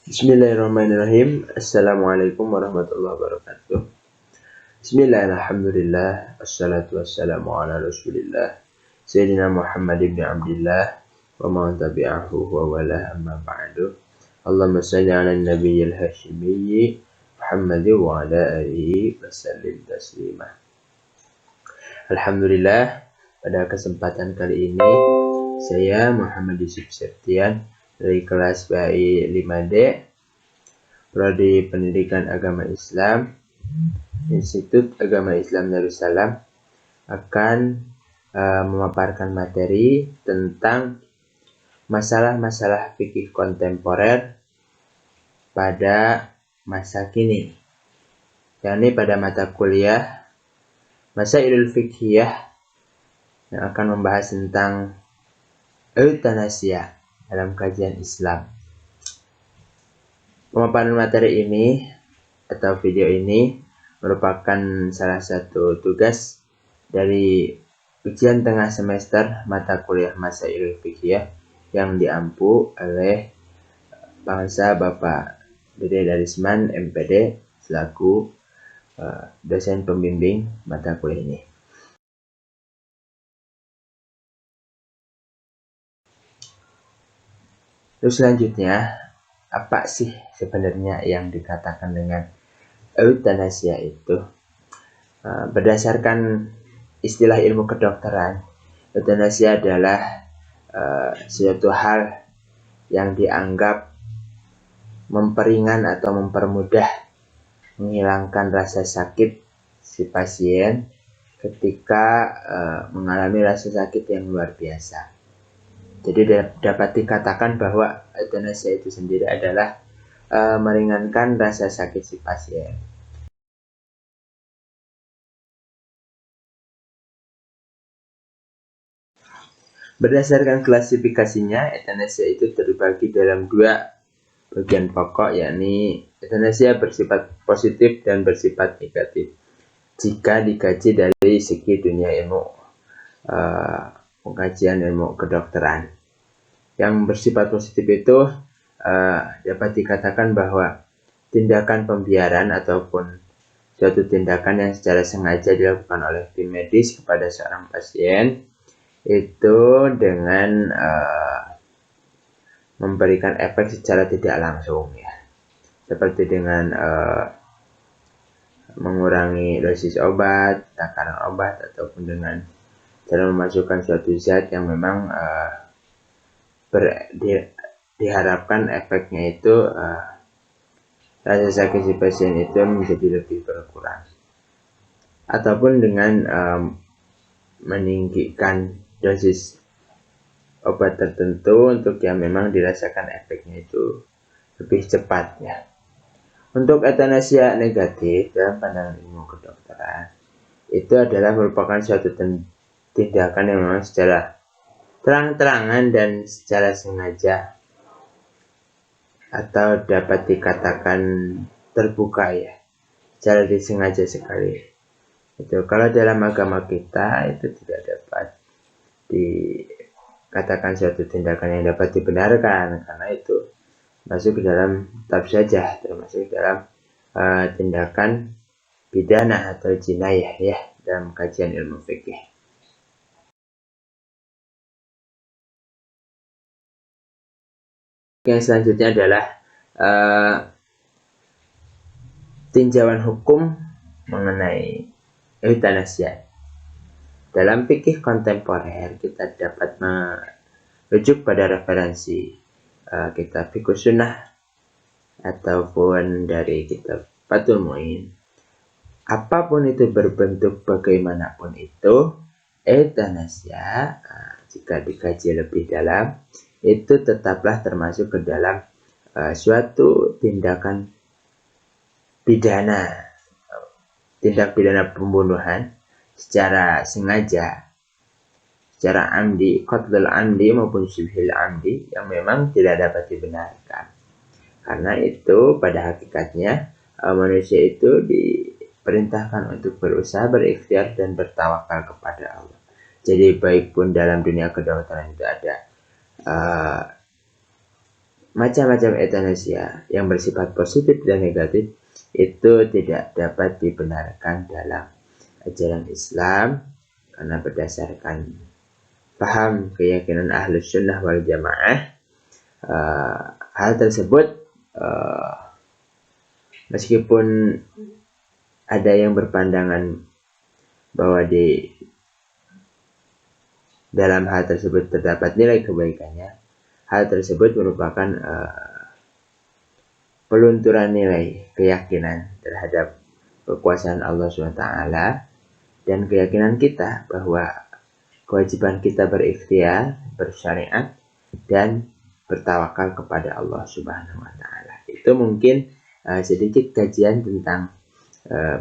Bismillahirrahmanirrahim. Assalamualaikum warahmatullahi wabarakatuh. Bismillahirrahmanirrahim. Alhamdulillah. Assalatu wassalamu ala rasulillah Sayyidina Muhammad ibn Abdillah wa man tabi'ahu wa wala amma ba'du. Allahumma salli ala nabiyyil hashimiyyi Muhammad wa ala alihi wa sallim taslimah. Alhamdulillah, pada kesempatan kali ini saya Muhammad Yusuf Septian dari kelas BAI 5D, Prodi Pendidikan Agama Islam, Institut Agama Islam Darussalam, akan memaparkan materi tentang masalah-masalah fikih kontemporer pada masa kini, yakni pada mata kuliah Masailul Fiqhiyah yang akan membahas tentang eutanasia dalam kajian Islam. Pemaparan materi ini atau video ini merupakan salah satu tugas dari ujian tengah semester mata kuliah Masailul Fiqhiyah yang diampu oleh bangsa Bapak Dede Darisman MPD selaku dosen pembimbing mata kuliah ini. Terus selanjutnya, apa sih sebenarnya yang dikatakan dengan eutanasia itu? Berdasarkan istilah ilmu kedokteran, eutanasia adalah suatu hal yang dianggap memperingan atau mempermudah menghilangkan rasa sakit si pasien ketika mengalami rasa sakit yang luar biasa. Jadi dapat dikatakan bahwa eutanasia itu sendiri adalah meringankan rasa sakit si pasien. Berdasarkan klasifikasinya, eutanasia itu terbagi dalam dua bagian pokok, yakni eutanasia bersifat positif dan bersifat negatif. Jika dikaji dari segi dunia ilmu pengkajian ilmu kedokteran, yang bersifat positif itu dapat dikatakan bahwa tindakan pembiaran ataupun suatu tindakan yang secara sengaja dilakukan oleh tim medis kepada seorang pasien itu dengan memberikan efek secara tidak langsung, ya, seperti dengan mengurangi dosis obat, takaran obat, ataupun dengan cara memasukkan suatu zat yang memang diharapkan efeknya itu rasa sakit si pasien itu menjadi lebih berkurang, ataupun dengan meninggikan dosis obat tertentu untuk yang memang dirasakan efeknya itu lebih cepat, ya. Untuk eutanasia negatif dalam pandangan ilmu kedokteran itu adalah merupakan suatu tindakan yang memang secara terang-terangan dan secara sengaja atau dapat dikatakan terbuka, ya, secara disengaja sekali. Itu kalau dalam agama kita itu tidak dapat dikatakan suatu tindakan yang dapat dibenarkan, karena itu masuk ke dalam tab saja, termasuk dalam tindakan pidana atau jinayah, ya, dalam kajian ilmu fikih. Yang selanjutnya adalah tinjauan hukum mengenai eutanasia. Dalam fikih kontemporer kita dapat merujuk pada referensi kitab Fiqh Sunnah ataupun dari kitab Fathul Mu'in. Apapun itu berbentuk bagaimanapun itu, eutanasia jika dikaji lebih dalam itu tetaplah termasuk ke dalam suatu tindakan pidana, tindak pidana pembunuhan secara sengaja, secara amdi, qatlul amdi maupun syibhil amdi, yang memang tidak dapat dibenarkan. Karena itu pada hakikatnya manusia itu diperintahkan untuk berusaha, berikhtiar, dan bertawakal kepada Allah. Jadi baik pun dalam dunia kedokteran itu ada macam-macam euthanasia yang bersifat positif dan negatif itu tidak dapat dibenarkan dalam ajaran Islam karena berdasarkan paham keyakinan Ahlus Sunnah wal Jamaah. Hal tersebut meskipun ada yang berpandangan bahwa di dalam hal tersebut terdapat nilai kebaikannya, hal tersebut merupakan pelunturan nilai keyakinan terhadap kekuasaan Allah SWT dan keyakinan kita bahwa kewajiban kita berikhtiar, bersyariat, dan bertawakal kepada Allah Subhanahu wa Ta'ala. Itu mungkin sedikit kajian tentang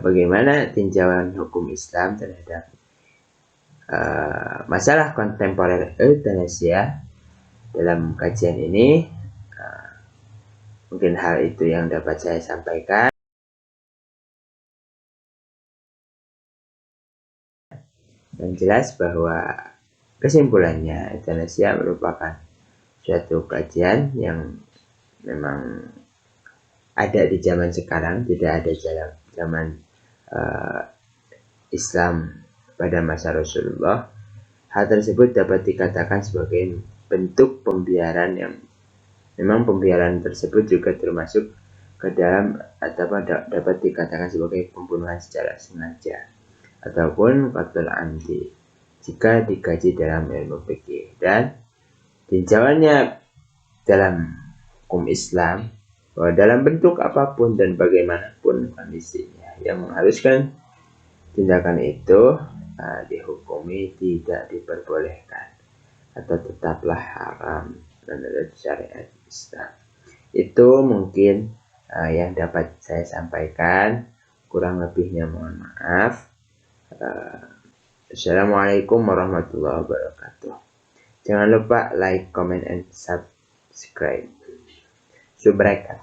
bagaimana tinjauan hukum Islam terhadap masalah kontemporer euthanasia. Dalam kajian ini mungkin hal itu yang dapat saya sampaikan. Yang jelas bahwa kesimpulannya euthanasia merupakan suatu kajian yang memang ada di zaman sekarang, tidak ada zaman Islam pada masa Rasulullah. Hal tersebut dapat dikatakan sebagai bentuk pembiaran yang memang pembiaran tersebut juga termasuk ke dalam atau dapat dikatakan sebagai pembunuhan secara sengaja ataupun qatlul amdi jika dikaji dalam ilmu fikih. Dan tinjauannya dalam hukum Islam bahwa dalam bentuk apapun dan bagaimanapun kondisinya yang mengharuskan tindakan itu dihukumi tidak diperbolehkan atau tetaplah haram menurut syariat Islam. Itu mungkin yang dapat saya sampaikan. Kurang lebihnya mohon maaf. Assalamualaikum warahmatullahi wabarakatuh. Jangan lupa like, comment, and subscribe. Subscribe.